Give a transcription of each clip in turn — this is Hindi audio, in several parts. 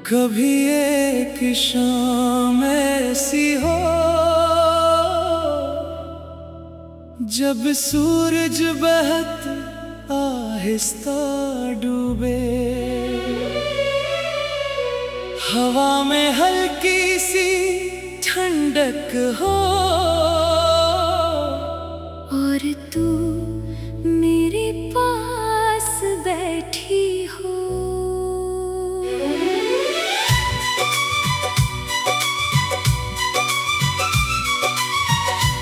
कभी एक शाम ऐसी हो जब सूरज बहत आहिस्ता डूबे, हवा में हल्की सी ठंडक हो और तू मेरे पास बैठी हो।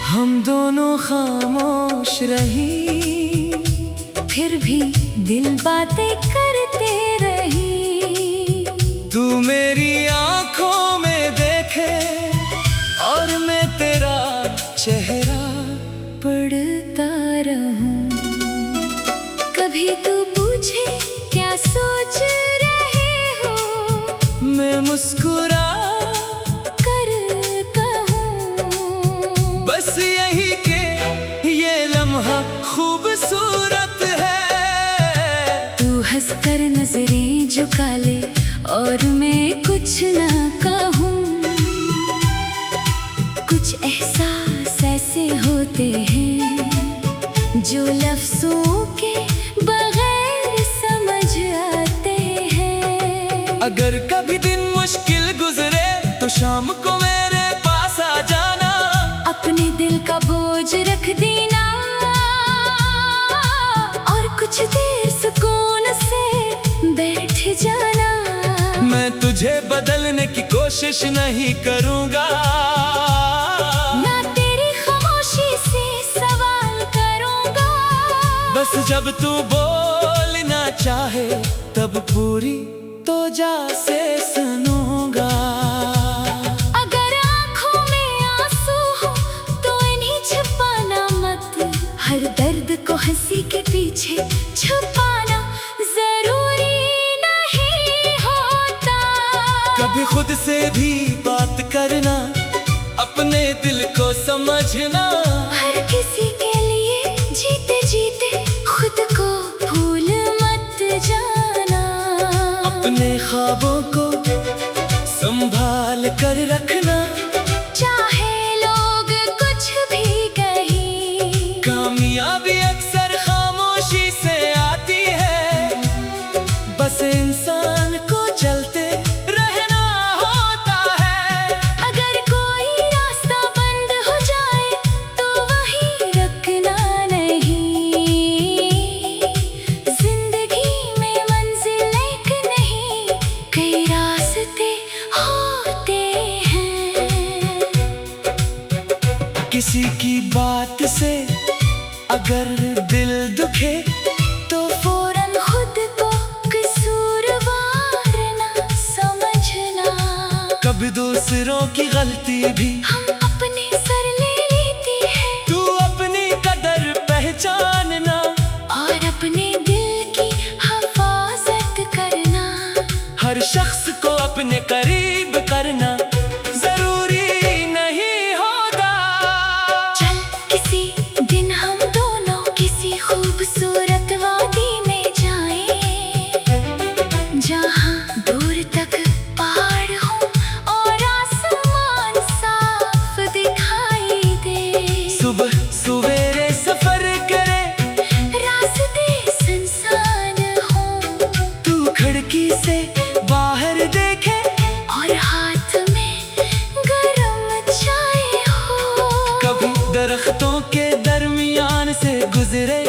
हम दोनों खामोश रही, फिर भी दिल बातें करते रही। तू मेरी आंखों में देखे और मैं तेरा चेहरा पढ़ता रहूं। कभी तू पूछे क्या सोच रहे हो, मैं मुस्कुरा कर कहूं। बस यही के ये लम्हा खूबसूरत है। तू हंसकर नजरें झुका ले और मैं कुछ ना कहूं। कुछ एहसास ऐसे होते हैं जो लफ्जों के बगैर समझ आते हैं। अगर कभी दिन मुश्किल गुजरे तो शाम को मेरे पास आ जाना, अपने दिल का बोझ रख देना और कुछ देर सुकून से बैठ जाना। मैं तुझे बदलने की कोशिश नहीं करूँगा, ना तेरी खामोशी से सवाल करूँगा। बस जब तू बोलना चाहे तब पूरी तोजा से सुनूंगा। अगर आँखों में आंसू हो तो इन्हें छुपाना मत। हर दर्द को हंसी के पीछे छुपाना जरूरी नहीं होता। कभी खुद से भी बात करना, अपने दिल को समझना। हर किसी के लिए जीते जीते खुद को भूल मत जाना। अपने ख्वाबों को संभाल कर रखना, चाहे लोग कुछ भी कहें। कामयाबी अक्सर खामोशी से आती है। बस इंसान को चलते रहना होता है। अगर कोई रास्ता बंद हो जाए तो वहीं रुकना नहीं। जिंदगी में मंजिल एक नहीं, कई रास्ते होते हैं। किसी की बात से अगर दिल दुखे तो फौरन खुद को कसूरवार ना समझना। कभी दूसरों की गलती भी हम अपने सर ले लेते हैं तू अपनी कदर पहचानना। और अपने दिल की हिफाजत करना। हर शख्स को अपने करीब करना जरूरी नहीं होता। चल किसी दिन हम दोनों किसी खूबसूरत वादी में जाएं, जहां दूर तक पहाड़ हो और आसमान साफ दिखाई दे। सुबह सवेरे सफर करे, रास्ते सुनसान हो, तू खिड़की से बाहर देखे और हाथ में गरम चाय हो। कभी दरख्तों के दरमियान से गुजरे,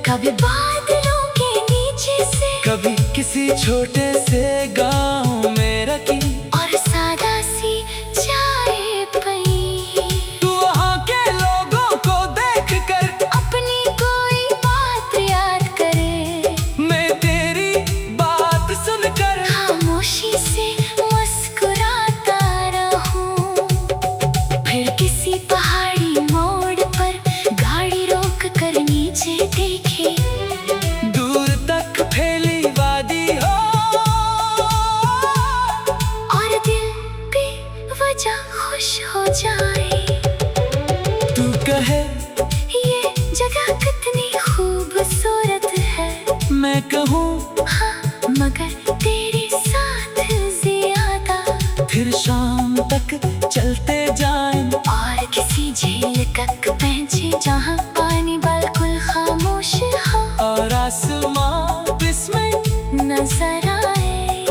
कभी बादलों के नीचे से, कभी किसी छोटे से गांव में रखी और सादा सी चाय पई। तू वहाँ के लोगों को देख कर अपनी कोई बात याद करे, मैं तेरी बात सुनकर खामोशी से मुस्कुराता रहूं। फिर किसी पहाड़ी मोड़ पर गाड़ी रोक कर नीचे देखे, दूर तक फैली वादी हो और दिल बेवजह खुश हो जाए। तू कहे ये जगह कितनी खूबसूरत है, मैं कहूँ हाँ मगर तेरे साथ ज्यादा चलते जाएं। और किसी झील तक पहुंचे जहाँ पानी बिल्कुल खामोश हो और आसमां इसमें नजर आए।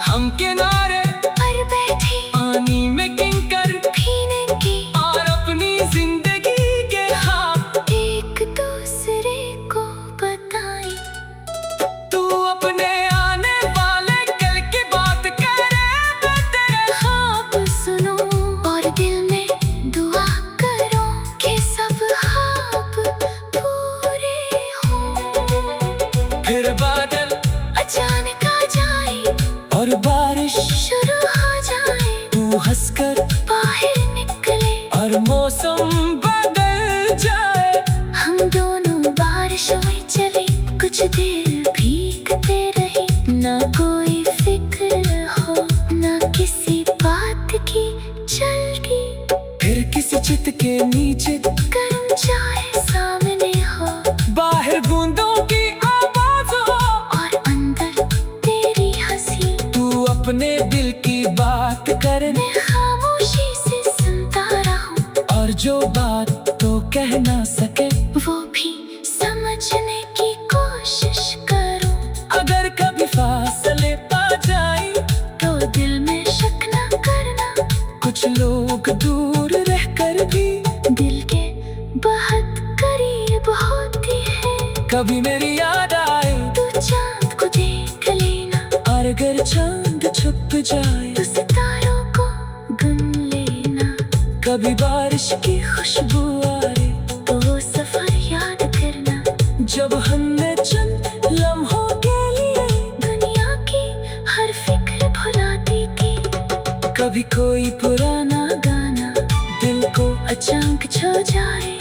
हम किनारे पर बैठे पानी में किंकर पीने की और अपनी जिंदगी के हाथ एक दूसरे को बताएं। तू अपने आने वाले कल की बात करे, मैं तेरे ख्वाब सुनो और दिल में दुआ करो कि सब ख्वाब पूरे हों। फिर बादल अचानक आ जाए और बारिश शुरू हो जाए। तू हंसकर बाहर निकले और मौसम बदल जाए। हम दोनों बारिशों में चले, कुछ देर भीगते रहे। ना कोई फिक्र हो ना किसी बात की जल्दी। फिर किसी चित के नीचे गर्म चाय सामने हो बाहर बूंदों की आवाज हो और अंदर तेरी हंसी। तू अपने दिल की बात करे मैं खामोशी से सुनता रहूं और जो बात तो कह ना सके वो भी समझने की कोशिश करूं। अगर कभी फासले पा जाए तो दिल में शक न करना, कुछ लोग दूर रहकर भी दिल के बहुत करीब होती है। कभी मेरी याद आए तू चांद को देख लेना और अगर चांद छुप जाए तो सितारों को गुन लेना। कभी बारिश की खुशबू आए तो वो सफर याद करना जब हमने चंद लम्हों के लिए दुनिया की हर फिक्र भुलाती थी। कभी कोई पुराना गाना दिल को अचानक छो जाए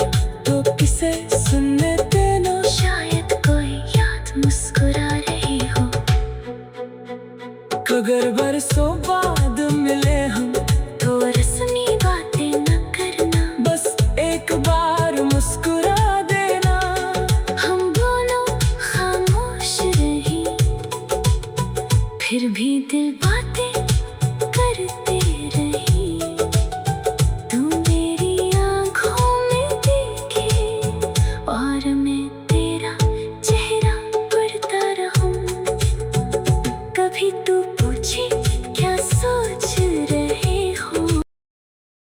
तो किसे सुनने देना। शायद कोई याद मुस्कुरा रही हो। अगर बरसों बाद